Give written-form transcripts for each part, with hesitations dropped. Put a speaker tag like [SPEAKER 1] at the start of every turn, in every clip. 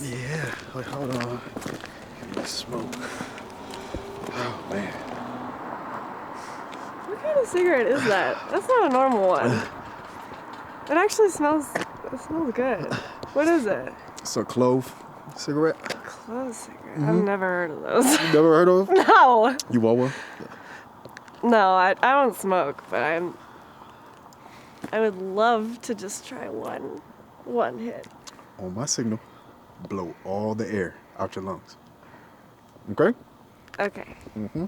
[SPEAKER 1] Yeah, wait, hold on. Give me smoke. Oh, man.
[SPEAKER 2] What kind of cigarette is that? That's not a normal one. It actually smells good. What is it?
[SPEAKER 1] It's a clove cigarette.
[SPEAKER 2] Clove cigarette? I've never heard of those.
[SPEAKER 1] You never heard of?
[SPEAKER 2] No.
[SPEAKER 1] You want one?
[SPEAKER 2] No, I don't smoke, but I would love to just try one hit.
[SPEAKER 1] On my signal, blow all the air out your lungs. Okay?
[SPEAKER 2] Okay.
[SPEAKER 1] Mm-hmm.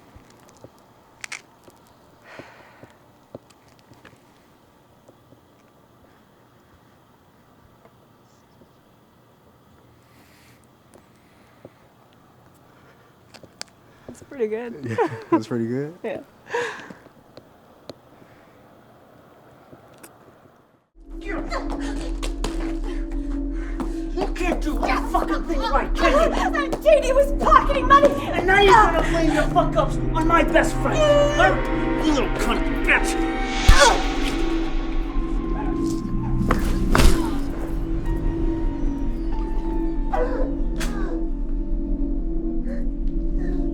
[SPEAKER 2] That's pretty good.
[SPEAKER 1] Yeah, that's pretty good.
[SPEAKER 2] Yeah.
[SPEAKER 3] You can't do one fucking thing right, can you?
[SPEAKER 4] JD was pocketing money!
[SPEAKER 3] And now you're gonna blame your fuck-ups on my best friend. Huh? You little cunt bitch.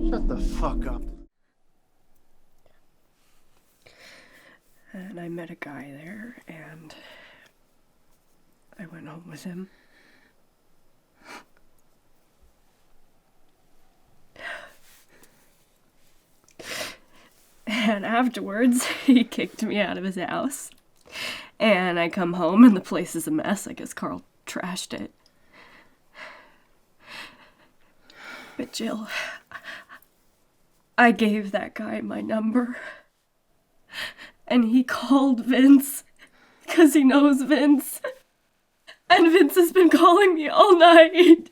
[SPEAKER 3] Shut the fuck up.
[SPEAKER 2] And I met a guy there, and I went home with him. And afterwards, he kicked me out of his house. And I come home and the place is a mess. I guess Carl trashed it. But Jill, I gave that guy my number. And he called Vince, because he knows Vince. And Vince has been calling me all night.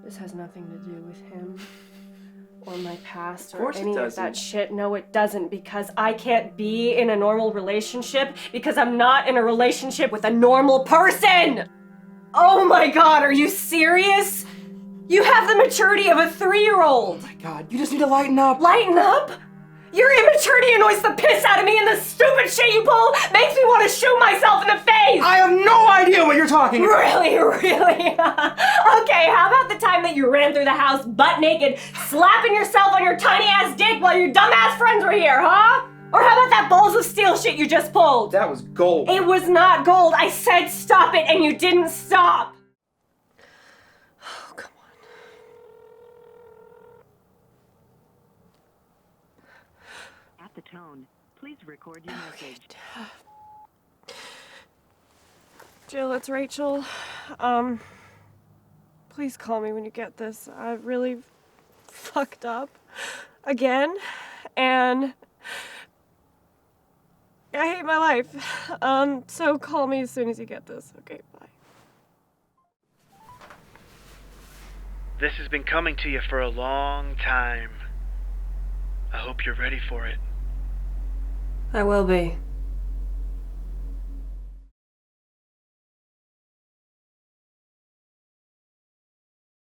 [SPEAKER 2] This has nothing to do with him, or my past, or any of that shit. No, it doesn't, because I can't be in a normal relationship, because I'm not in a relationship with a normal person! Oh my god, are you serious? You have the maturity of a 3-year-old!
[SPEAKER 3] Oh my god, you just need to lighten up.
[SPEAKER 2] Lighten up? Your immaturity annoys the piss out of me, and the stupid shit you pull makes me want to shoot myself in the face!
[SPEAKER 3] I have no idea what you're talking about.
[SPEAKER 2] Really? Okay, how about the time that you ran through the house butt naked, slapping yourself on your tiny ass dick while your dumbass friends were here, huh? Or how about that balls of steel shit you just pulled?
[SPEAKER 3] That was gold.
[SPEAKER 2] It was not gold. I said stop it and you didn't stop. Oh, come on.
[SPEAKER 5] At the tone, please record your message.
[SPEAKER 2] Jill, it's Rachel. Please call me when you get this. I really fucked up again, and I hate my life. So call me as soon as you get this. Okay, bye.
[SPEAKER 6] This has been coming to you for a long time. I hope you're ready for it.
[SPEAKER 2] I will be.